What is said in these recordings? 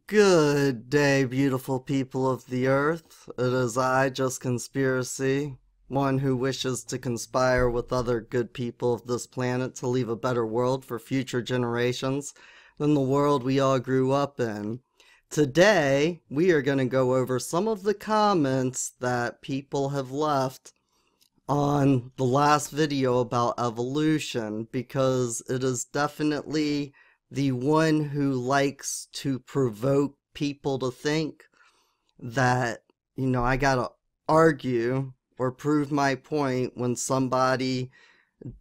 Good day, beautiful people of the earth. It is I, Just Conspiracy, one who wishes to conspire with other good people of this planet to leave a better world for future generations than the world we all grew up in. Today, we are going to go over some of the comments that people have left on the last video about evolution, because it is definitely the one who likes to provoke people to think that, I gotta argue or prove my point when somebody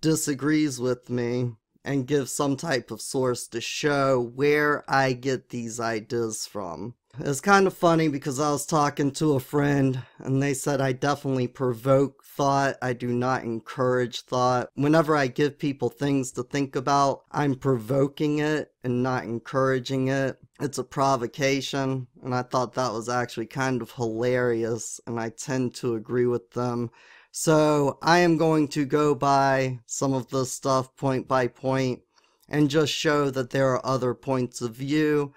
disagrees with me and give some type of source to show where I get these ideas from. It's kind of funny because I was talking to a friend and they said I definitely provoke thought. I do not encourage thought. Whenever I give people things to think about, I'm provoking it and not encouraging it. It's a provocation, and I thought that was actually kind of hilarious, and I tend to agree with them. So I am going to go by some of this stuff point by point and just show that there are other points of view.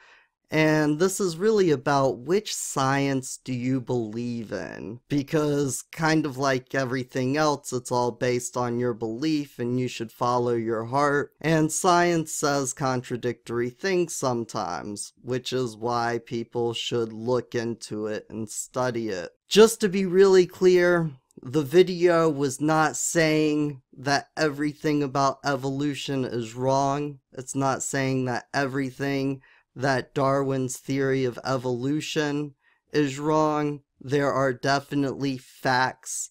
And this is really about which science do you believe in? Because kind of like everything else, it's all based on your belief and you should follow your heart. And science says contradictory things sometimes, which is why people should look into it and study it. Just to be really clear, the video was not saying that everything about evolution is wrong. It's not saying that everything that Darwin's theory of evolution is wrong. There are definitely facts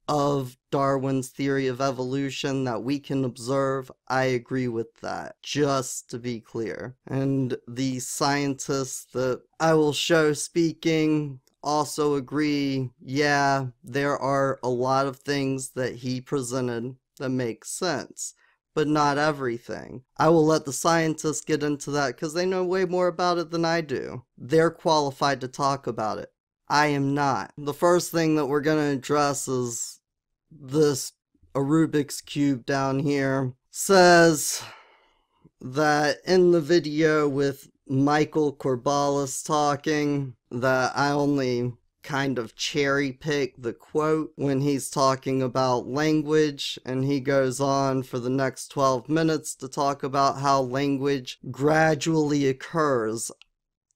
of Darwin's theory of evolution that we can observe. I agree with that, just to be clear. And the scientists that I will show speaking also agree, yeah, there are a lot of things that he presented that make sense, but not everything. I will let the scientists get into that because they know way more about it than I do. They're qualified to talk about it. I am not. The first thing that we're going to address is this Rubik's Cube down here. Says that in the video with Michael Corballis talking, that I only kind of cherry pick the quote when he's talking about language, and he goes on for the next 12 minutes to talk about how language gradually occurs.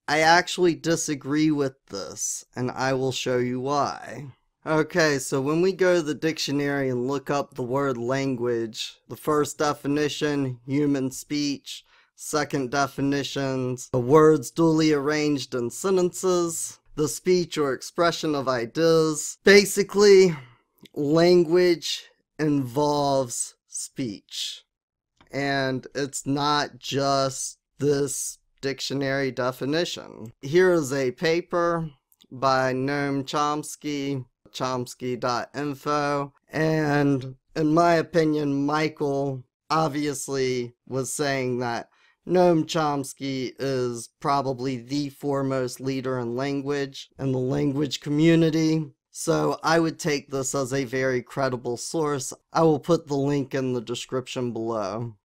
I actually disagree with this, and I will show you why. Okay, so when we go to the dictionary and look up the word language, the first definition, human speech. Second definitions, the words duly arranged in sentences. The speech or expression of ideas. Basically, language involves speech. And it's not just this dictionary definition. Here is a paper by Noam Chomsky, chomsky.info, and in my opinion, Michael obviously was saying that Noam Chomsky is probably the foremost leader in language and the language community, so I would take this as a very credible source. I will put the link in the description below.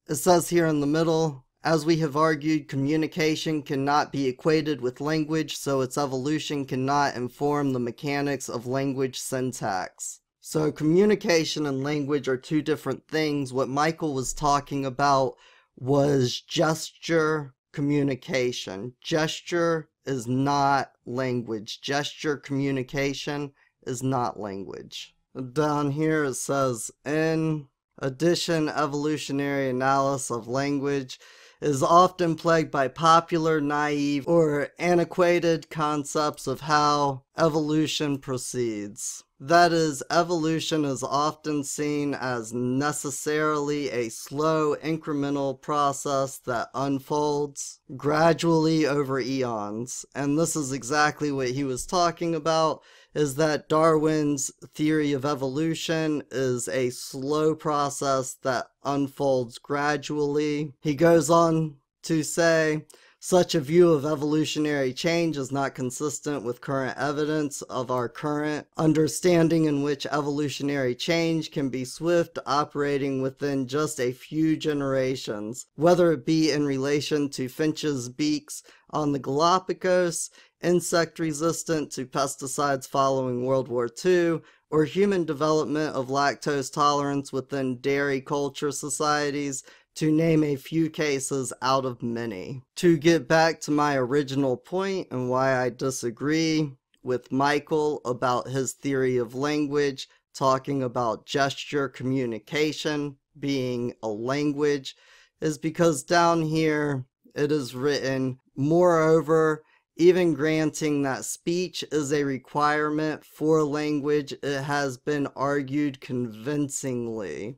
It says here in the middle, as we have argued, communication cannot be equated with language, so its evolution cannot inform the mechanics of language syntax. So communication and language are two different things. What Michael was talking about was gesture communication. Gesture is not language. Gesture communication is not language. Down here it says, in addition, evolutionary analysis of language is often plagued by popular, naive, or antiquated concepts of how evolution proceeds. That is, evolution is often seen as necessarily a slow, incremental process that unfolds gradually over eons. And this is exactly what he was talking about, is that Darwin's theory of evolution is a slow process that unfolds gradually. He goes on to say, Such a view of evolutionary change is not consistent with current evidence of our current understanding, in which evolutionary change can be swift, operating within just a few generations, whether it be in relation to finches' beaks on the Galapagos, insect resistant to pesticides following World War II, or human development of lactose tolerance within dairy culture societies, to name a few cases out of many. To get back to my original point and why I disagree with Michael about his theory of language, talking about gesture communication being a language, is because down here it is written, moreover, even granting that speech is a requirement for language, it has been argued convincingly.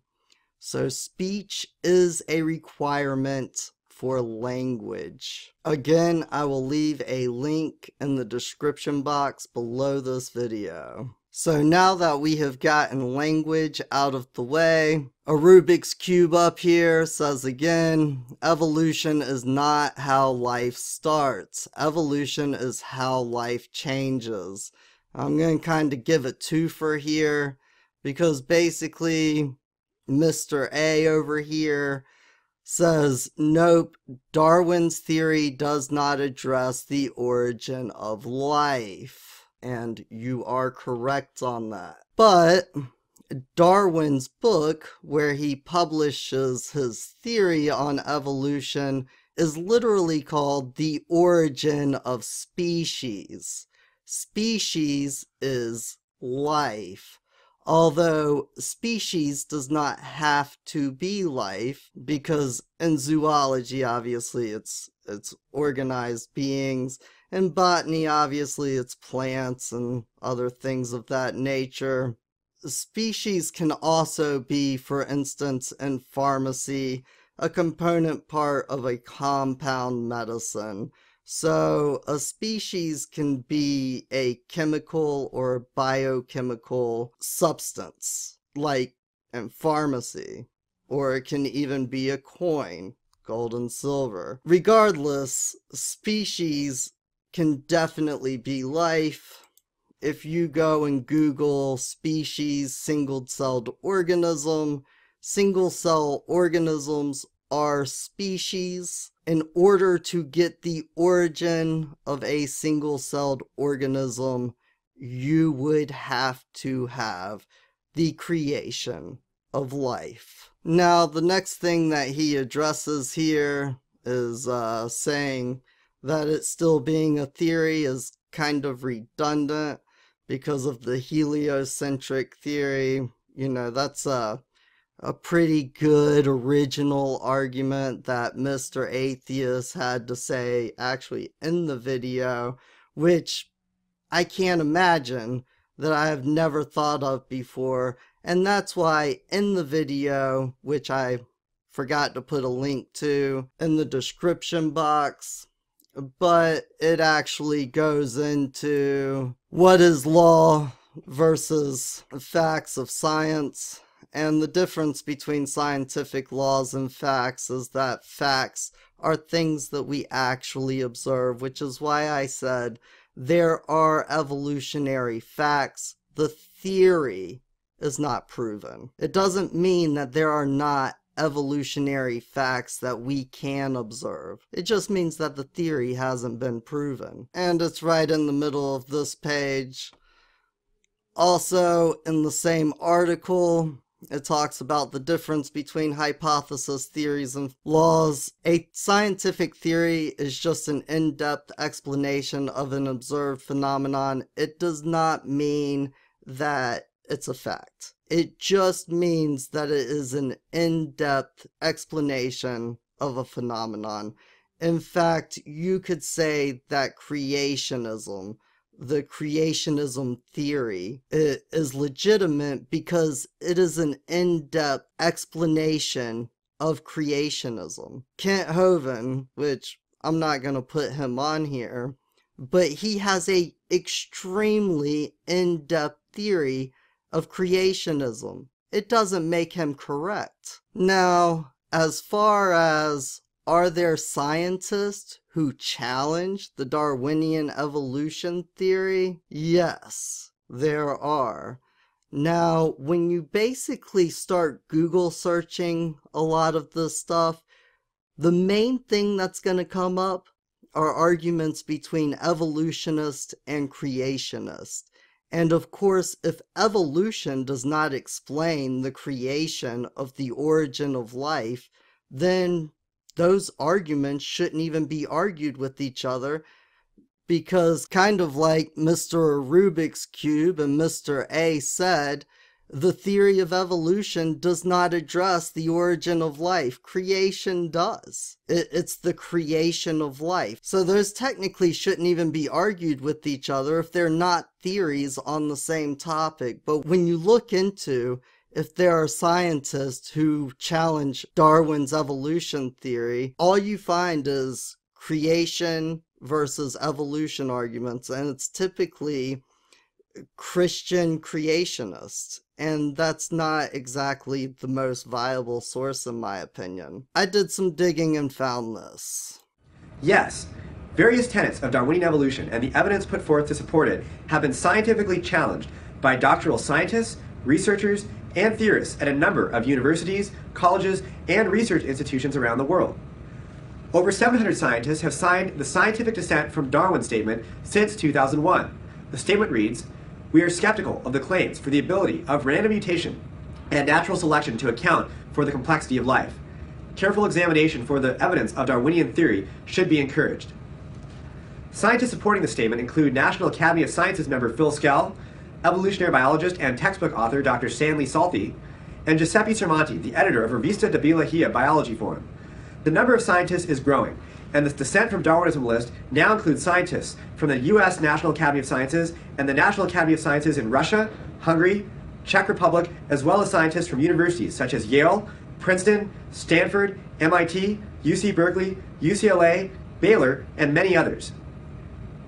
So speech is a requirement for language. Again, I will leave a link in the description box below this video. So now that we have gotten language out of the way, a Rubik's Cube up here says again, evolution is not how life starts. Evolution is how life changes. I'm going to kind of give a twofer here, because basically Mr. A over here says, nope, Darwin's theory does not address the origin of life. And you are correct on that. But Darwin's book, where he publishes his theory on evolution, is literally called The Origin of Species. Species is life. Although species does not have to be life, because in zoology, obviously, it's organized beings. In botany, obviously, it's plants and other things of that nature. Species can also be, for instance, in pharmacy, a component part of a compound medicine. So a species can be a chemical or biochemical substance, like in pharmacy, or it can even be a coin, gold and silver. Regardless, species can definitely be life. If you go and Google species single-celled organism, single-cell organisms are species. In order to get the origin of a single-celled organism, you would have to have the creation of life. Now, the next thing that he addresses here is saying that it still being a theory is kind of redundant because of the heliocentric theory. You know, that's a pretty good original argument that Mr. Atheist had to say actually in the video, which I can't imagine that I have never thought of before. And that's why in the video, which I forgot to put a link to in the description box, but it actually goes into what is law versus facts of science. And the difference between scientific laws and facts is that facts are things that we actually observe, which is why I said there are evolutionary facts. The theory is not proven. It doesn't mean that there are not evolutionary facts that we can observe. It just means that the theory hasn't been proven. And it's right in the middle of this page. Also, in the same article, it talks about the difference between hypothesis theories and laws. A scientific theory is just an in-depth explanation of an observed phenomenon. It does not mean that it's a fact. It just means that it is an in-depth explanation of a phenomenon. In fact, you could say that creationism, the creationism theory, it is legitimate because it is an in-depth explanation of creationism. Kent Hovind, which I'm not going to put him on here, but he has a extremely in-depth theory of creationism. It doesn't make him correct. Now, as far as are there scientists who challenge the Darwinian evolution theory? Yes, there are. Now, when you basically start Google searching a lot of this stuff, the main thing that's going to come up are arguments between evolutionists and creationists. And of course, if evolution does not explain the creation of the origin of life, then those arguments shouldn't even be argued with each other, because kind of like Mr. Rubik's Cube and Mr. A said, the theory of evolution does not address the origin of life. Creation does. It's the creation of life. So those technically shouldn't even be argued with each other if they're not theories on the same topic. But when you look into if there are scientists who challenge Darwin's evolution theory, all you find is creation versus evolution arguments, and it's typically Christian creationists, and that's not exactly the most viable source in my opinion. I did some digging and found this. Yes, various tenets of Darwinian evolution and the evidence put forth to support it have been scientifically challenged by doctoral scientists, researchers, and theorists at a number of universities, colleges, and research institutions around the world. Over 700 scientists have signed the scientific dissent from Darwin statement since 2001. The statement reads, "We are skeptical of the claims for the ability of random mutation and natural selection to account for the complexity of life. Careful examination for the evidence of Darwinian theory should be encouraged." Scientists supporting the statement include National Academy of Sciences member Phil Skell, evolutionary biologist and textbook author Dr. Stanley Salty, and Giuseppe Sermonti, the editor of Revista de Biologia Biology Forum. The number of scientists is growing, and the dissent from Darwinism list now includes scientists from the U.S. National Academy of Sciences and the National Academy of Sciences in Russia, Hungary, Czech Republic, as well as scientists from universities such as Yale, Princeton, Stanford, MIT, UC Berkeley, UCLA, Baylor, and many others.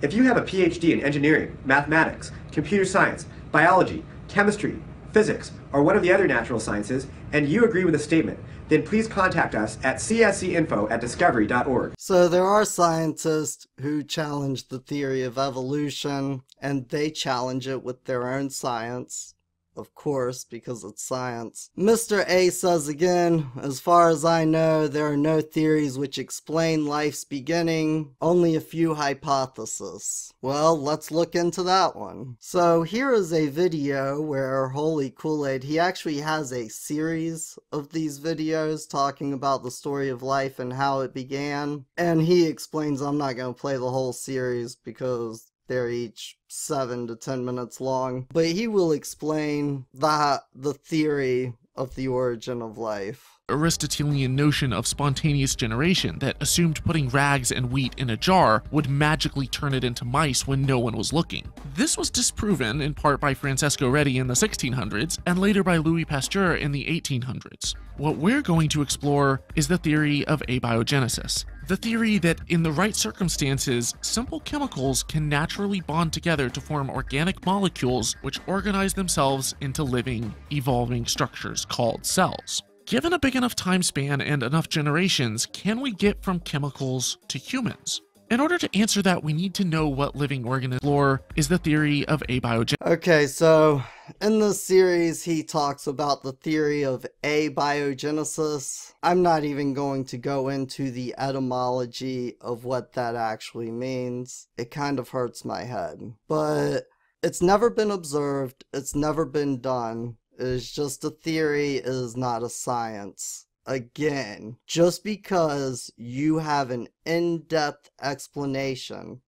If you have a PhD in engineering, mathematics, computer science, biology, chemistry, physics, or one of the other natural sciences, and you agree with the statement, then please contact us at cscinfo@discovery.org. So there are scientists who challenge the theory of evolution, and they challenge it with their own science. Of course, because it's science. Mr. A says again, as far as I know, there are no theories which explain life's beginning, only a few hypotheses. Well, let's look into that one. So here is a video where Holy Koolaid, he actually has a series of these videos talking about the story of life and how it began. And he explains, I'm not going to play the whole series because they're each 7 to 10 minutes long, but he will explain the theory of the origin of life. Aristotelian notion of spontaneous generation that assumed putting rags and wheat in a jar would magically turn it into mice when no one was looking. This was disproven in part by Francesco Redi in the 1600s and later by Louis Pasteur in the 1800s. What we're going to explore is the theory of abiogenesis. The theory that in the right circumstances, simple chemicals can naturally bond together to form organic molecules which organize themselves into living, evolving structures called cells. Given a big enough time span and enough generations, can we get from chemicals to humans? In order to answer that, we need to know what living organism lore is the theory of abiogenesis. Okay, so in this series, he talks about the theory of abiogenesis. I'm not even going to go into the etymology of what that actually means. It kind of hurts my head. But it's never been observed, it's never been done. It's just a theory, it is not a science. Again, just because you have an in-depth explanation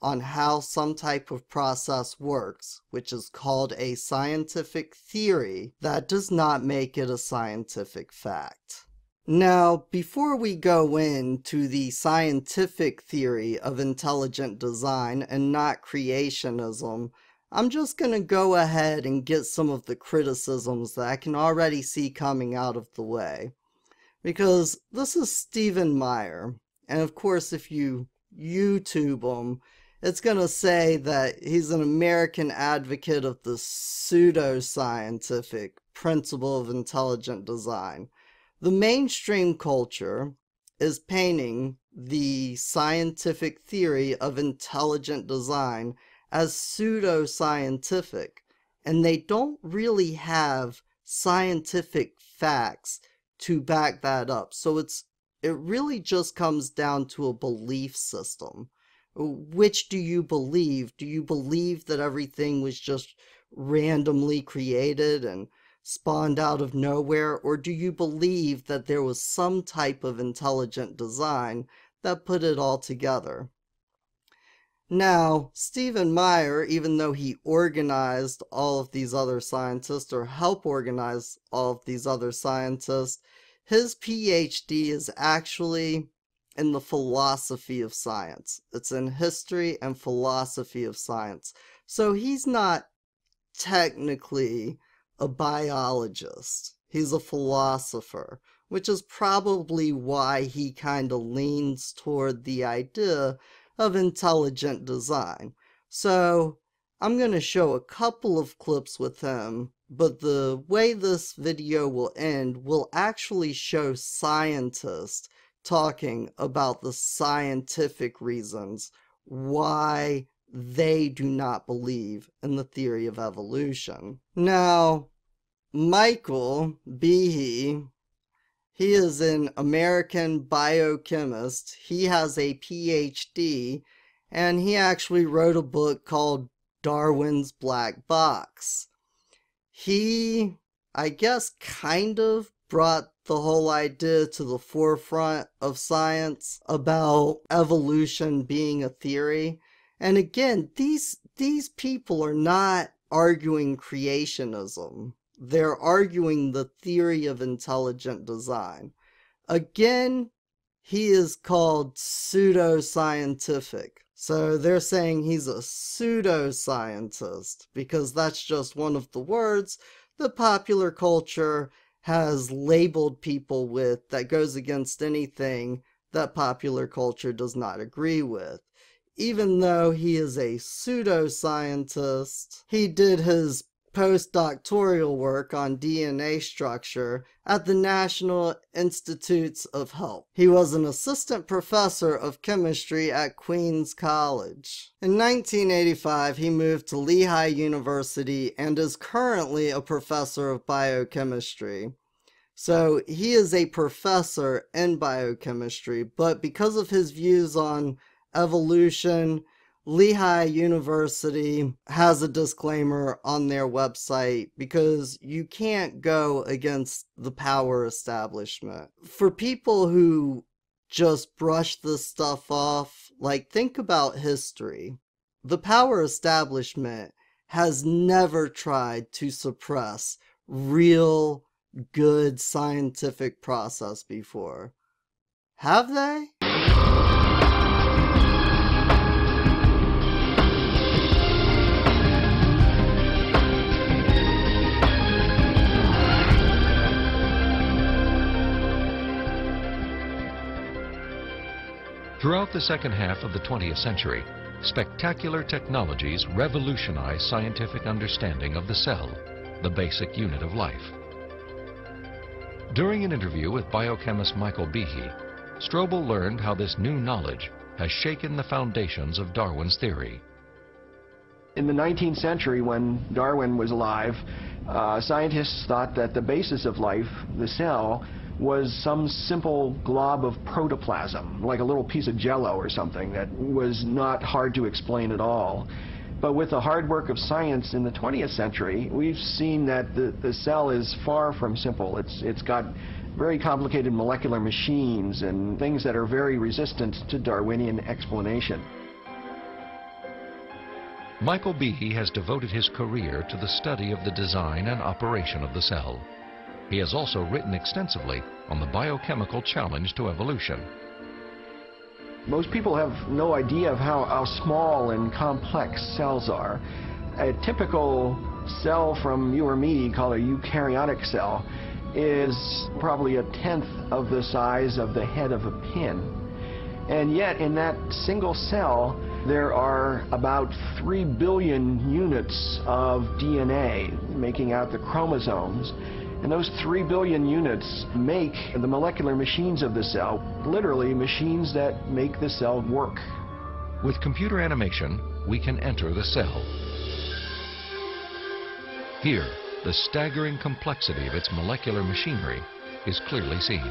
on how some type of process works, which is called a scientific theory, that does not make it a scientific fact. Now, before we go into the scientific theory of intelligent design and not creationism, I'm just going to go ahead and get some of the criticisms that I can already see coming out of the way. Because this is Stephen Meyer, and of course if you YouTube him, it's going to say that he's an American advocate of the pseudo-scientific principle of intelligent design. The mainstream culture is painting the the scientific theory of intelligent design as pseudo-scientific, and they don't really have scientific facts to back that up. So it really just comes down to a belief system. Which do you believe? Do you believe that everything was just randomly created and spawned out of nowhere, or do you believe that there was some type of intelligent design that put it all together? Now, Stephen Meyer, even though he organized all of these other scientists, or helped organize all of these other scientists, his PhD is actually in the philosophy of science. It's in history and philosophy of science. So he's not technically a biologist. He's a philosopher, which is probably why he kind of leans toward the idea of intelligent design. So I'm going to show a couple of clips with him, but the way this video will end will actually show scientists talking about the scientific reasons why they do not believe in the theory of evolution. Now, Michael Behe, he is an American biochemist. He has a PhD, and he actually wrote a book called Darwin's Black Box. He, I guess, kind of brought the whole idea to the forefront of science about evolution being a theory. And again, these people are not arguing creationism. They're arguing the theory of intelligent design. Again, he is called pseudo-scientific. So they're saying he's a pseudo-scientist because that's just one of the words that popular culture has labeled people with that goes against anything that popular culture does not agree with. Even though he is a pseudo-scientist, he did his postdoctoral work on DNA structure at the National Institutes of Health. He was an assistant professor of chemistry at Queens College. In 1985, he moved to Lehigh University and is currently a professor of biochemistry. So he is a professor in biochemistry, but because of his views on evolution, Lehigh University has a disclaimer on their website because you can't go against the power establishment. For people who just brush this stuff off, like, think about history. The power establishment has never tried to suppress real good scientific process before. Have they? Throughout the second half of the 20th century, spectacular technologies revolutionized scientific understanding of the cell, the basic unit of life. During an interview with biochemist Michael Behe, Strobel learned how this new knowledge has shaken the foundations of Darwin's theory. In the 19th century, when Darwin was alive, scientists thought that the basis of life, the cell, was some simple glob of protoplasm, like a little piece of jello or something that was not hard to explain at all. But with the hard work of science in the 20th century, we've seen that the cell is far from simple. It's got very complicated molecular machines and things that are very resistant to Darwinian explanation. Michael Behe has devoted his career to the study of the design and operation of the cell. He has also written extensively on the biochemical challenge to evolution. Most people have no idea of how small and complex cells are. A typical cell from you or me, called a eukaryotic cell, is probably 1/10 of the size of the head of a pin. And yet in that single cell, there are about 3 billion units of DNA making out the chromosomes. And those 3 billion units make the molecular machines of the cell, literally machines that make the cell work. With computer animation, we can enter the cell. Here, the staggering complexity of its molecular machinery is clearly seen.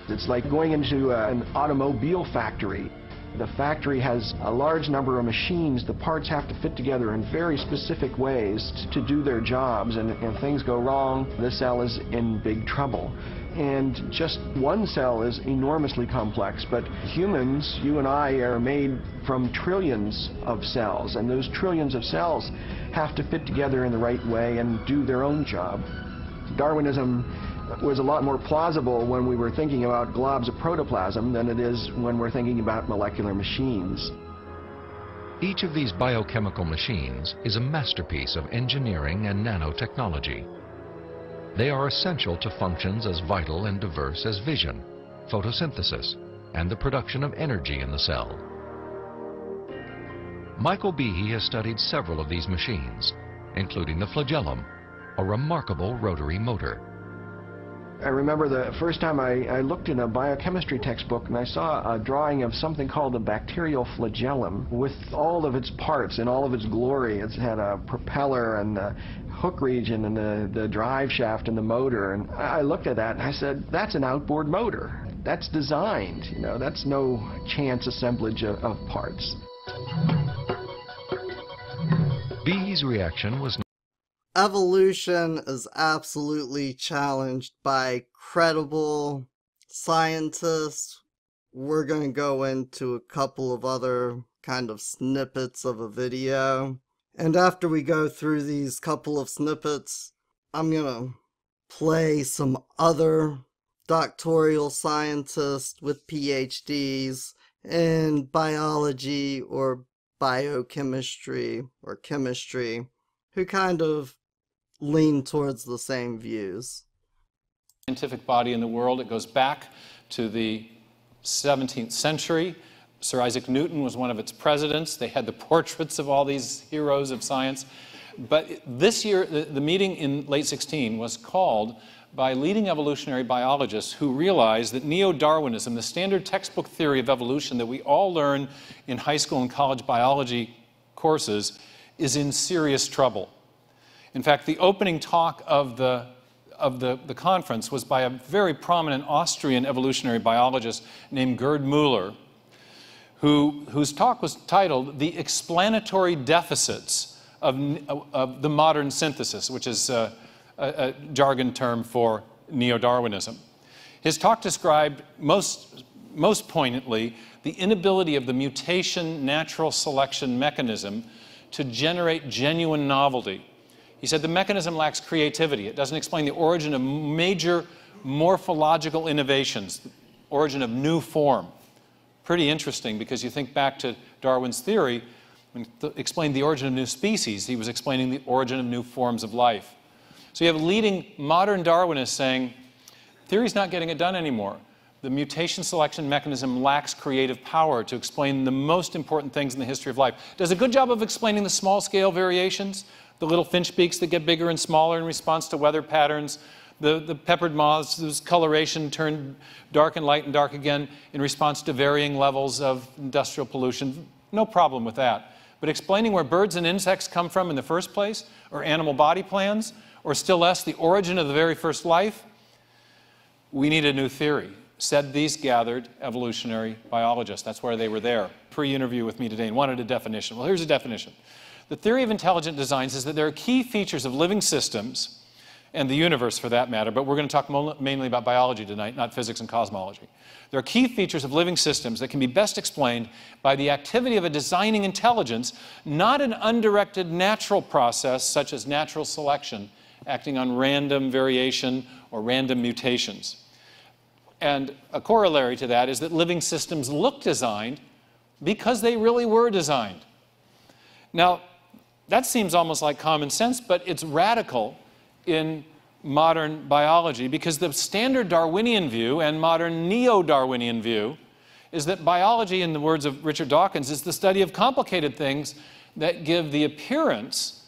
It's like going into an automobile factory. The factory has a large number of machines. The parts have to fit together in very specific ways to do their jobs, and if things go wrong, the cell is in big trouble. And just one cell is enormously complex, but humans, you and I, are made from trillions of cells, and those trillions of cells have to fit together in the right way and do their own job. Darwinism was a lot more plausible when we were thinking about globs of protoplasm than it is when we're thinking about molecular machines. Each of these biochemical machines is a masterpiece of engineering and nanotechnology. They are essential to functions as vital and diverse as vision, photosynthesis, and the production of energy in the cell. Michael Behe has studied several of these machines, including the flagellum, a remarkable rotary motor. I remember the first time I looked in a biochemistry textbook and I saw a drawing of something called a bacterial flagellum with all of its parts in all of its glory. It had a propeller and the hook region and the drive shaft and the motor. And I looked at that and I said, that's an outboard motor. That's designed, you know, that's no chance assemblage of parts. Behe's reaction was Evolution is absolutely challenged by credible scientists. We're going to go into a couple of other kind of snippets of a video. And after we go through these couple of snippets, I'm going to play some other doctoral scientists with PhDs in biology or biochemistry or chemistry who kind of lean towards the same views. Scientific body in the world. It goes back to the 17th century. Sir Isaac Newton was one of its presidents. They had the portraits of all these heroes of science. But this year, the meeting in late 16 was called by leading evolutionary biologists who realized that neo-Darwinism, the standard textbook theory of evolution that we all learn in high school and college biology courses, is in serious trouble. In fact, the opening talk of the conference was by a very prominent Austrian evolutionary biologist named Gerd Müller, whose talk was titled "The Explanatory Deficits of the Modern Synthesis," which is a jargon term for neo-Darwinism. His talk described most poignantly the inability of the mutation natural selection mechanism to generate genuine novelty. He said the mechanism lacks creativity. It doesn't explain the origin of major morphological innovations, the origin of new form. Pretty interesting, because you think back to Darwin's theory, when he explained the origin of new species, he was explaining the origin of new forms of life. So you have leading modern Darwinists saying, theory's not getting it done anymore. The mutation selection mechanism lacks creative power to explain the most important things in the history of life. It does a good job of explaining the small-scale variations, the little finch beaks that get bigger and smaller in response to weather patterns, the peppered moths whose coloration turned dark and light and dark again in response to varying levels of industrial pollution. No problem with that. But explaining where birds and insects come from in the first place, or animal body plans, or still less, the origin of the very first life, we need a new theory, said these gathered evolutionary biologists. That's why they were there, pre-interview with me today, and wanted a definition. Well, here's a definition. The theory of intelligent design says that there are key features of living systems, and the universe for that matter, but we're going to talk mainly about biology tonight, not physics and cosmology. There are key features of living systems that can be best explained by the activity of a designing intelligence, not an undirected natural process such as natural selection, acting on random variation or random mutations. And a corollary to that is that living systems look designed because they really were designed. Now, that seems almost like common sense, but it's radical in modern biology, because the standard Darwinian view and modern neo-Darwinian view is that biology, in the words of Richard Dawkins, is the study of complicated things that give the appearance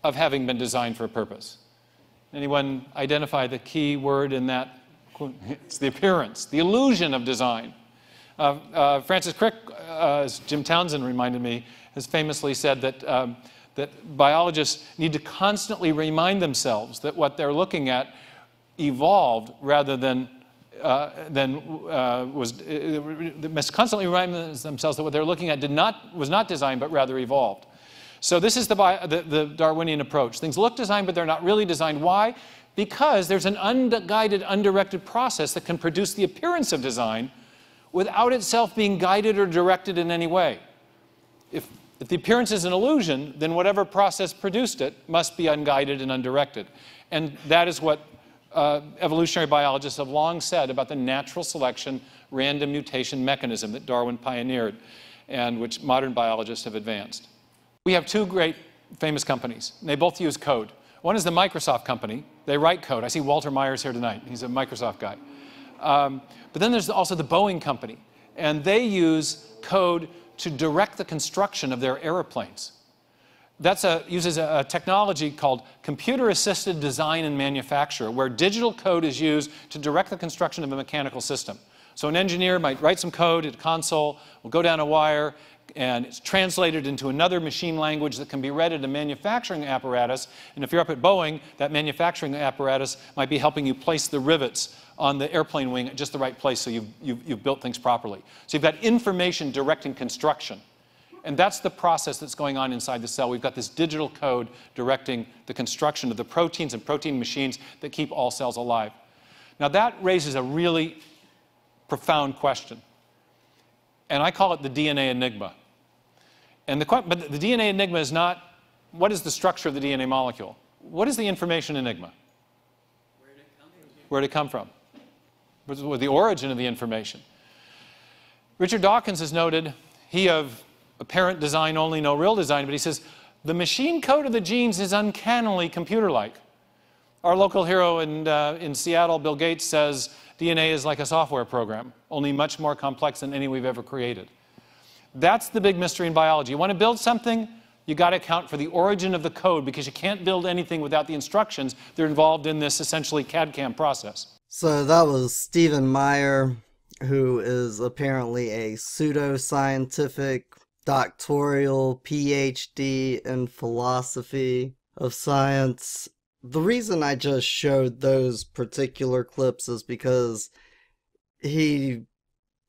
of having been designed for a purpose. Anyone identify the key word in that? It's the appearance, the illusion of design. Francis Crick, as Jim Townsend reminded me, has famously said that, that biologists need to constantly remind themselves that what they're looking at evolved rather than they must constantly remind themselves that what they're looking at was not designed, but rather evolved. So this is the Darwinian approach. Things look designed, but they're not really designed. Why? Because there's an unguided, undirected process that can produce the appearance of design without itself being guided or directed in any way. If the appearance is an illusion, then whatever process produced it must be unguided and undirected. And that is what evolutionary biologists have long said about the natural selection random mutation mechanism that Darwin pioneered and which modern biologists have advanced. We have two great famous companies. They both use code. One is the Microsoft company. They write code. I see Walter Myers here tonight. He's a Microsoft guy. But then there's also the Boeing company. And they use code to direct the construction of their airplanes. That uses a technology called computer-assisted design and manufacture, where digital code is used to direct the construction of a mechanical system. So an engineer might write some code at a console, will go down a wire, and it's translated into another machine language that can be read at a manufacturing apparatus. And if you're up at Boeing, that manufacturing apparatus might be helping you place the rivets on the airplane wing at just the right place so you've built things properly. So you've got information directing construction. And that's the process that's going on inside the cell. We've got this digital code directing the construction of the proteins and protein machines that keep all cells alive. Now that raises a really profound question. And I call it the DNA enigma. But the DNA enigma is not, what is the structure of the DNA molecule? What is the information enigma? Where did it come from? Where did it come from? What is the origin of the information? Richard Dawkins has noted, he of apparent design only, no real design, but he says, the machine code of the genes is uncannily computer-like. Our local hero in Seattle, Bill Gates, says DNA is like a software program, only much more complex than any we've ever created. That's the big mystery in biology. You want to build something, you got to account for the origin of the code, because you can't build anything without the instructions that are involved in this essentially CAD/CAM process. So that was Stephen Meyer, who is apparently a pseudoscientific doctoral PhD in philosophy of science. The reason I just showed those particular clips is because he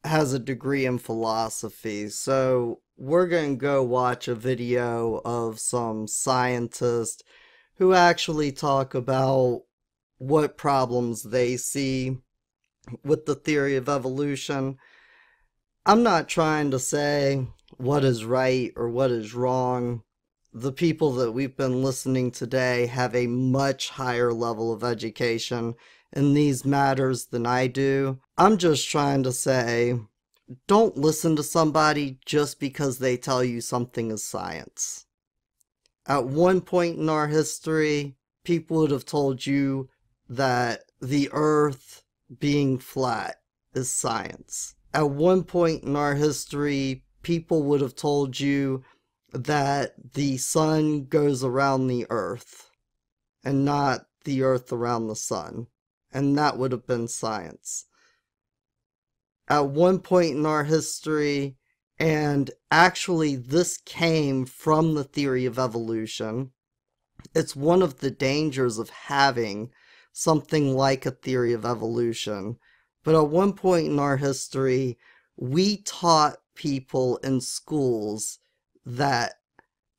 has a degree in philosophy. So we're going to go watch a video of some scientists who actually talk about what problems they see with the theory of evolution. I'm not trying to say what is right or what is wrong. The people that we've been listening today have a much higher level of education in these matters than I do. I'm just trying to say, don't listen to somebody just because they tell you something is science. At one point in our history, people would have told you that the earth being flat is science. At one point in our history, people would have told you that the sun goes around the earth and not the earth around the sun. And that would have been science. At one point in our history, and actually this came from the theory of evolution, it's one of the dangers of having something like a theory of evolution. But at one point in our history, we taught people in schools that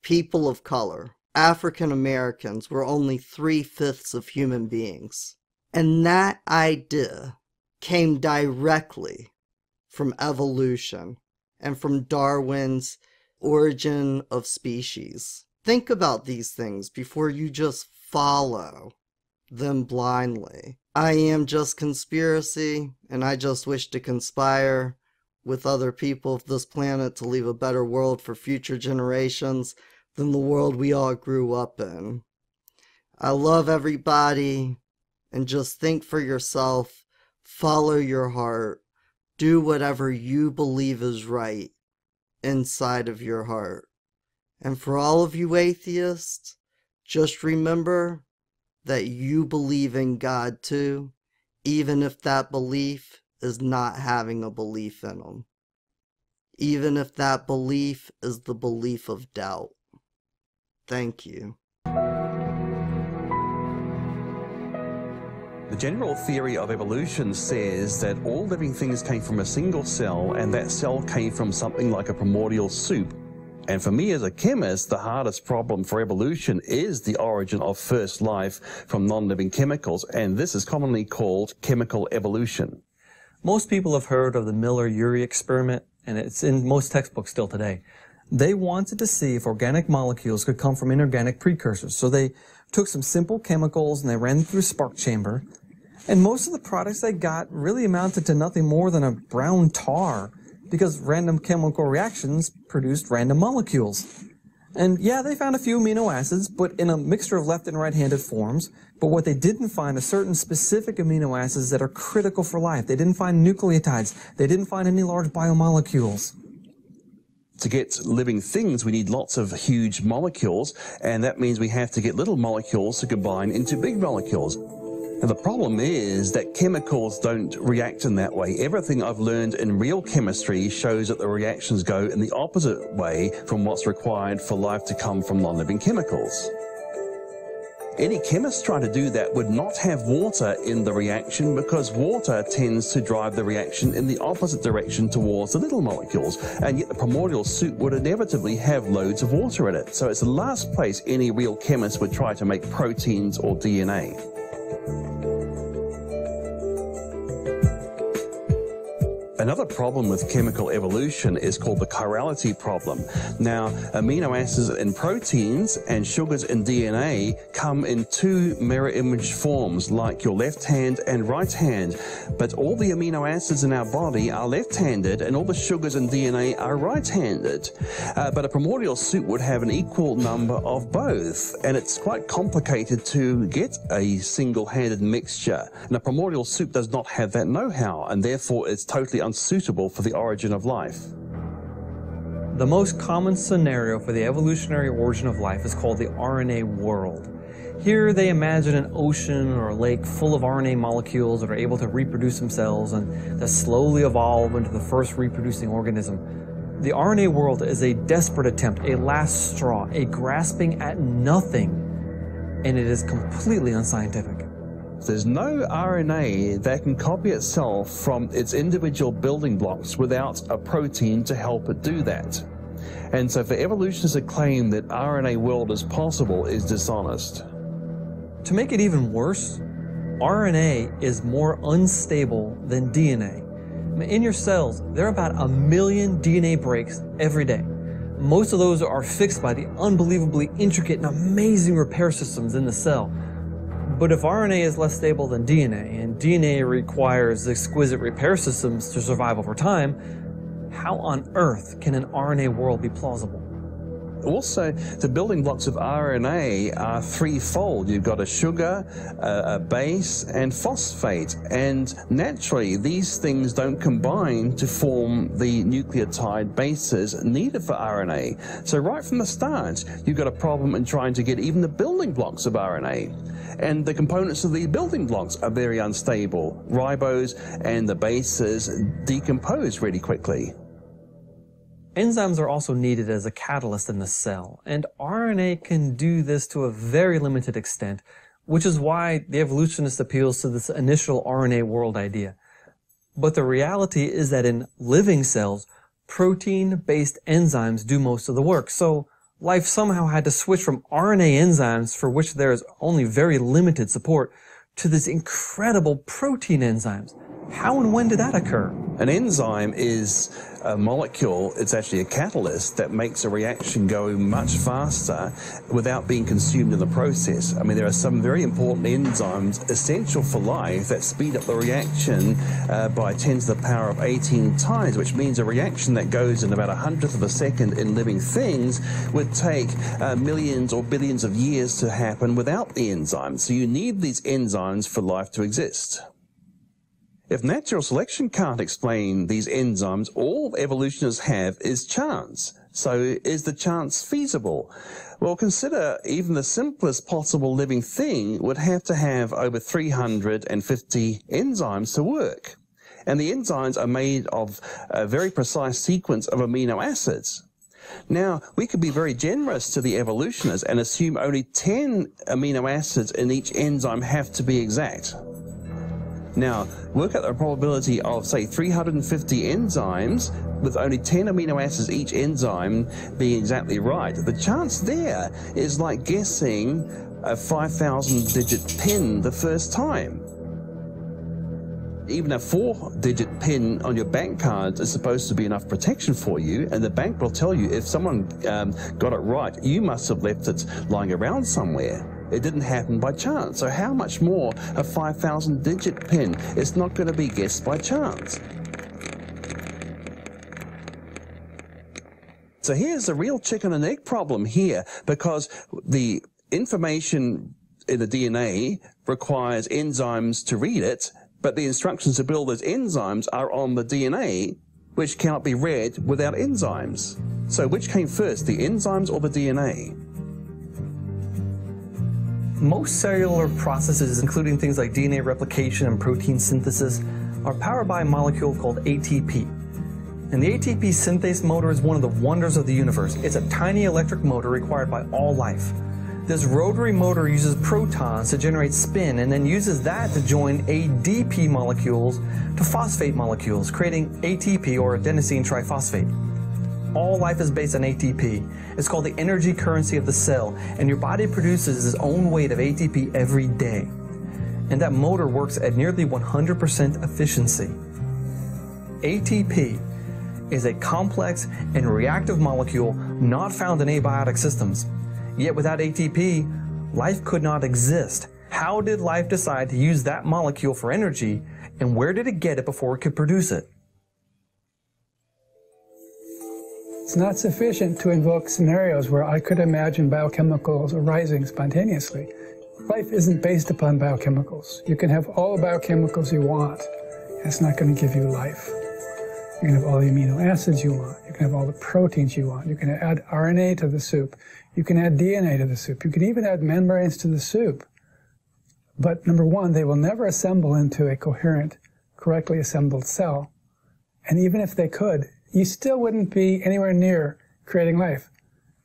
people of color, African Americans, were only 3/5 of human beings. And that idea came directly from evolution and from Darwin's Origin of Species. Think about these things before you just follow them blindly. I am just conspiracy, and I just wish to conspire with other people of this planet to leave a better world for future generations than the world we all grew up in. I love everybody, and just think for yourself, follow your heart, do whatever you believe is right inside of your heart. And for all of you atheists, just remember, that you believe in God too, even if that belief is not having a belief in Him. Even if that belief is the belief of doubt. Thank you. The general theory of evolution says that all living things came from a single cell, and that cell came from something like a primordial soup. And for me as a chemist, the hardest problem for evolution is the origin of first life from non-living chemicals, and this is commonly called chemical evolution. Most people have heard of the Miller-Urey experiment, and it's in most textbooks still today. They wanted to see if organic molecules could come from inorganic precursors. So they took some simple chemicals and they ran them through a spark chamber. And most of the products they got really amounted to nothing more than a brown tar, because random chemical reactions produced random molecules. And yeah, they found a few amino acids, but in a mixture of left and right-handed forms. But what they didn't find are certain specific amino acids that are critical for life. They didn't find nucleotides. They didn't find any large biomolecules. To get living things, we need lots of huge molecules, and that means we have to get little molecules to combine into big molecules. And the problem is that chemicals don't react in that way. Everything I've learned in real chemistry shows that the reactions go in the opposite way from what's required for life to come from non-living chemicals. Any chemist trying to do that would not have water in the reaction, because water tends to drive the reaction in the opposite direction towards the little molecules, and yet the primordial soup would inevitably have loads of water in it. So it's the last place any real chemist would try to make proteins or DNA. Another problem with chemical evolution is called the chirality problem. Now, amino acids in proteins and sugars in DNA come in two mirror image forms, like your left hand and right hand. But all the amino acids in our body are left-handed, and all the sugars in DNA are right-handed. But a primordial soup would have an equal number of both, and it's quite complicated to get a single-handed mixture. And a primordial soup does not have that know-how, and therefore it's totally unsuitable for the origin of life. The most common scenario for the evolutionary origin of life is called the RNA world. Here they imagine an ocean or a lake full of RNA molecules that are able to reproduce themselves and that slowly evolve into the first reproducing organism. The RNA world is a desperate attempt, a last straw, a grasping at nothing, and it is completely unscientific. There's no RNA that can copy itself from its individual building blocks without a protein to help it do that. And so for evolutionists to claim that RNA world is possible is dishonest. To make it even worse, RNA is more unstable than DNA. In your cells, there are about 1 million DNA breaks every day. Most of those are fixed by the unbelievably intricate and amazing repair systems in the cell. But if RNA is less stable than DNA, and DNA requires exquisite repair systems to survive over time, how on earth can an RNA world be plausible? Also, the building blocks of RNA are threefold. You've got a sugar, a base, and phosphate. And naturally, these things don't combine to form the nucleotide bases needed for RNA. So right from the start, you've got a problem in trying to get even the building blocks of RNA. And the components of the building blocks are very unstable. Ribose and the bases decompose really quickly. Enzymes are also needed as a catalyst in the cell, and RNA can do this to a very limited extent, which is why the evolutionist appeals to this initial RNA world idea. But the reality is that in living cells, protein-based enzymes do most of the work, so life somehow had to switch from RNA enzymes, for which there is only very limited support, to these incredible protein enzymes. How and when did that occur? An enzyme is a molecule, it's actually a catalyst that makes a reaction go much faster without being consumed in the process. I mean, there are some very important enzymes essential for life that speed up the reaction by 10 to the power of 18 times, which means a reaction that goes in about 1/100th of a second in living things would take millions or billions of years to happen without the enzymes. So you need these enzymes for life to exist. If natural selection can't explain these enzymes, all evolutionists have is chance. So is the chance feasible? Well, consider even the simplest possible living thing would have to have over 350 enzymes to work. And the enzymes are made of a very precise sequence of amino acids. Now, we could be very generous to the evolutionists and assume only 10 amino acids in each enzyme have to be exact. Now, work out the probability of, say, 350 enzymes with only 10 amino acids each enzyme being exactly right. The chance there is like guessing a 5,000-digit PIN the first time. Even a 4-digit PIN on your bank card is supposed to be enough protection for you, and the bank will tell you if someone got it right, you must have left it lying around somewhere. It didn't happen by chance. So how much more a 5,000-digit PIN? It's not going to be guessed by chance. So here's the real chicken and egg problem here, because the information in the DNA requires enzymes to read it, but the instructions to build those enzymes are on the DNA, which cannot be read without enzymes. So which came first, the enzymes or the DNA? Most cellular processes, including things like DNA replication and protein synthesis, are powered by a molecule called ATP. And the ATP synthase motor is one of the wonders of the universe. It's a tiny electric motor required by all life. This rotary motor uses protons to generate spin and then uses that to join ADP molecules to phosphate molecules, creating ATP, or adenosine triphosphate. All life is based on ATP. It's called the energy currency of the cell, and your body produces its own weight of ATP every day. And that motor works at nearly 100% efficiency. ATP is a complex and reactive molecule not found in abiotic systems. Yet without ATP, life could not exist. How did life decide to use that molecule for energy, and where did it get it before it could produce it? It's not sufficient to invoke scenarios where I could imagine biochemicals arising spontaneously. Life isn't based upon biochemicals. You can have all the biochemicals you want, and it's not going to give you life. You can have all the amino acids you want. You can have all the proteins you want. You can add RNA to the soup. You can add DNA to the soup. You can even add membranes to the soup. But number one, they will never assemble into a coherent, correctly assembled cell. And even if they could, you still wouldn't be anywhere near creating life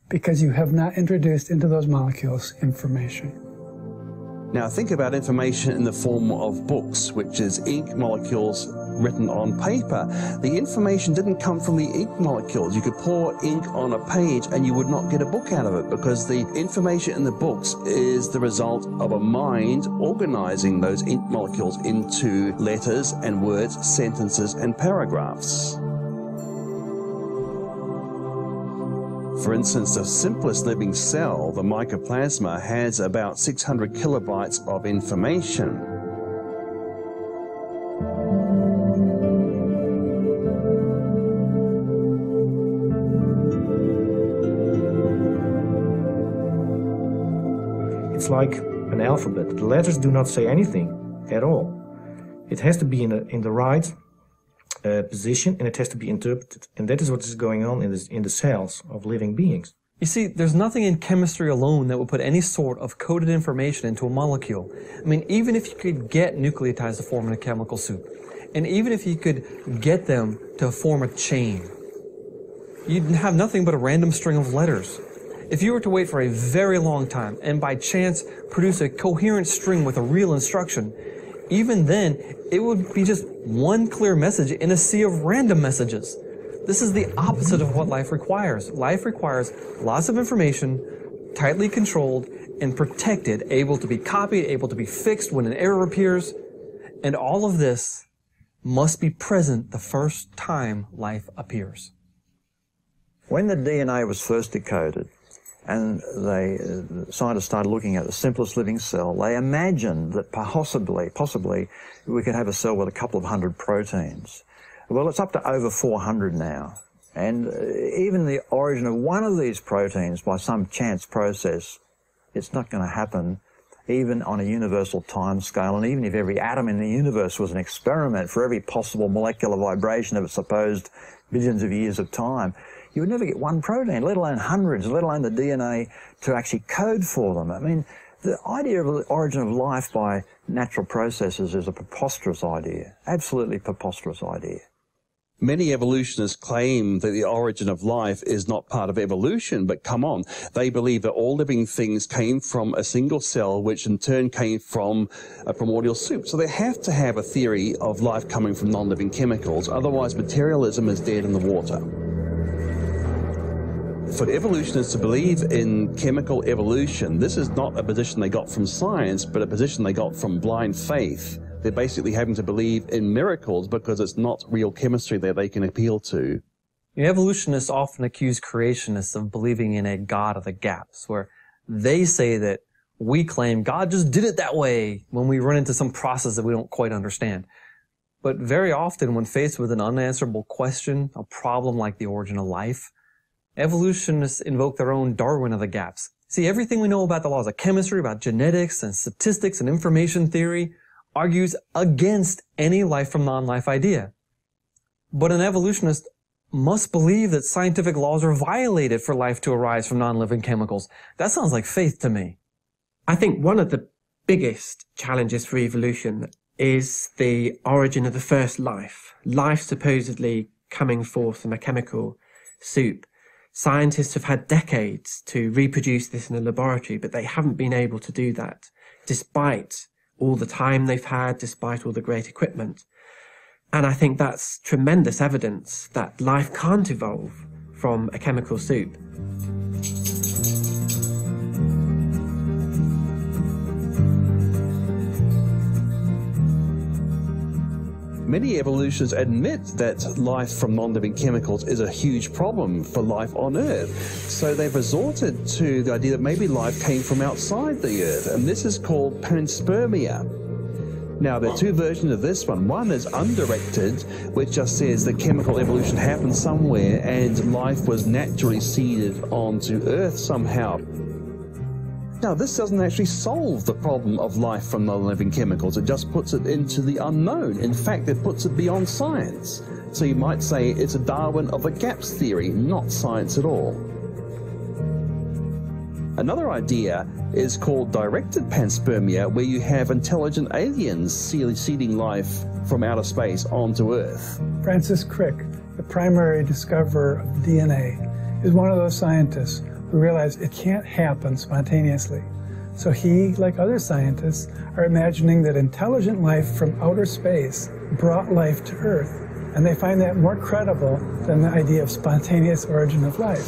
because you have not introduced into those molecules information. Now think about information in the form of books, which is ink molecules written on paper. The information didn't come from the ink molecules. You could pour ink on a page and you would not get a book out of it because the information in the books is the result of a mind organizing those ink molecules into letters and words, sentences and paragraphs. For instance, the simplest living cell, the mycoplasma, has about 600 kilobytes of information. It's like an alphabet. The letters do not say anything at all. It has to be in the right position, and it has to be interpreted. And that is what is going on in the cells of living beings. You see, there's nothing in chemistry alone that would put any sort of coded information into a molecule. I mean, even if you could get nucleotides to form in a chemical soup, and even if you could get them to form a chain, you'd have nothing but a random string of letters. If you were to wait for a very long time and by chance produce a coherent string with a real instruction, even then, it would be just one clear message in a sea of random messages. This is the opposite of what life requires. Life requires lots of information, tightly controlled and protected, able to be copied, able to be fixed when an error appears. And all of this must be present the first time life appears. When the DNA was first decoded, and scientists started looking at the simplest living cell, they imagined that possibly we could have a cell with a couple of hundred proteins. Well, it's up to over 400 now. And even the origin of one of these proteins by some chance process, it's not going to happen even on a universal time scale. And even if every atom in the universe was an experiment for every possible molecular vibration of its supposed billions of years of time, you would never get one protein, let alone hundreds, let alone the DNA to actually code for them. I mean, the idea of the origin of life by natural processes is a preposterous idea, absolutely preposterous idea. Many evolutionists claim that the origin of life is not part of evolution, but come on, they believe that all living things came from a single cell, which in turn came from a primordial soup. So they have to have a theory of life coming from non-living chemicals, otherwise materialism is dead in the water. For evolutionists to believe in chemical evolution, this is not a position they got from science, but a position they got from blind faith. They're basically having to believe in miracles because it's not real chemistry that they can appeal to. Evolutionists often accuse creationists of believing in a God of the gaps, where they say that we claim God just did it that way when we run into some process that we don't quite understand. But very often when faced with an unanswerable question, a problem like the origin of life, evolutionists invoke their own Darwin of the gaps. See, everything we know about the laws of chemistry, about genetics and statistics and information theory argues against any life from non-life idea. But an evolutionist must believe that scientific laws are violated for life to arise from non-living chemicals. That sounds like faith to me. I think one of the biggest challenges for evolution is the origin of the first life. Life supposedly coming forth from a chemical soup. Scientists have had decades to reproduce this in a laboratory, but they haven't been able to do that, despite all the time they've had, despite all the great equipment. And I think that's tremendous evidence that life can't evolve from a chemical soup. Many evolutionists admit that life from non-living chemicals is a huge problem for life on Earth. So they've resorted to the idea that maybe life came from outside the Earth, and this is called panspermia. Now, there are two versions of this one. One is undirected, which just says that chemical evolution happened somewhere and life was naturally seeded onto Earth somehow. Now, this doesn't actually solve the problem of life from non-living chemicals. It just puts it into the unknown. In fact, it puts it beyond science. So you might say it's a Darwin of the gaps theory, not science at all. Another idea is called directed panspermia, where you have intelligent aliens seeding life from outer space onto Earth. Francis Crick, the primary discoverer of DNA, is one of those scientists who realized it can't happen spontaneously. So he, like other scientists, are imagining that intelligent life from outer space brought life to Earth, and they find that more credible than the idea of spontaneous origin of life.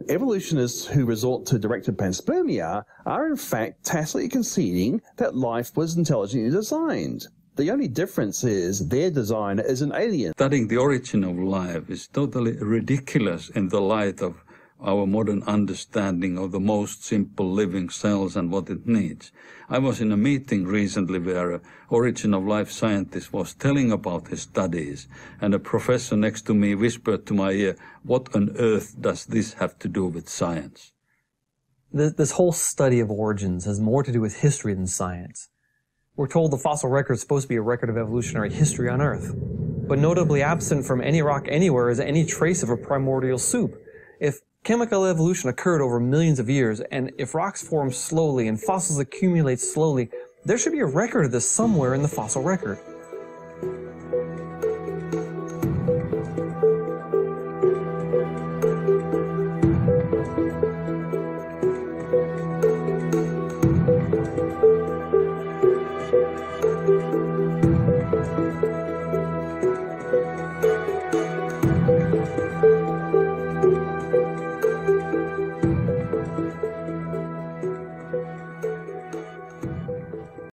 Evolutionists who resort to directed panspermia are in fact tacitly conceding that life was intelligently designed. The only difference is their designer is an alien. Studying the origin of life is totally ridiculous in the light of our modern understanding of the most simple living cells and what it needs. I was in a meeting recently where an origin of life scientist was telling about his studies, and a professor next to me whispered to my ear, "What on earth does this have to do with science?" This whole study of origins has more to do with history than science. We're told the fossil record is supposed to be a record of evolutionary history on Earth, but notably absent from any rock anywhere is any trace of a primordial soup. If chemical evolution occurred over millions of years, and if rocks form slowly and fossils accumulate slowly, there should be a record of this somewhere in the fossil record.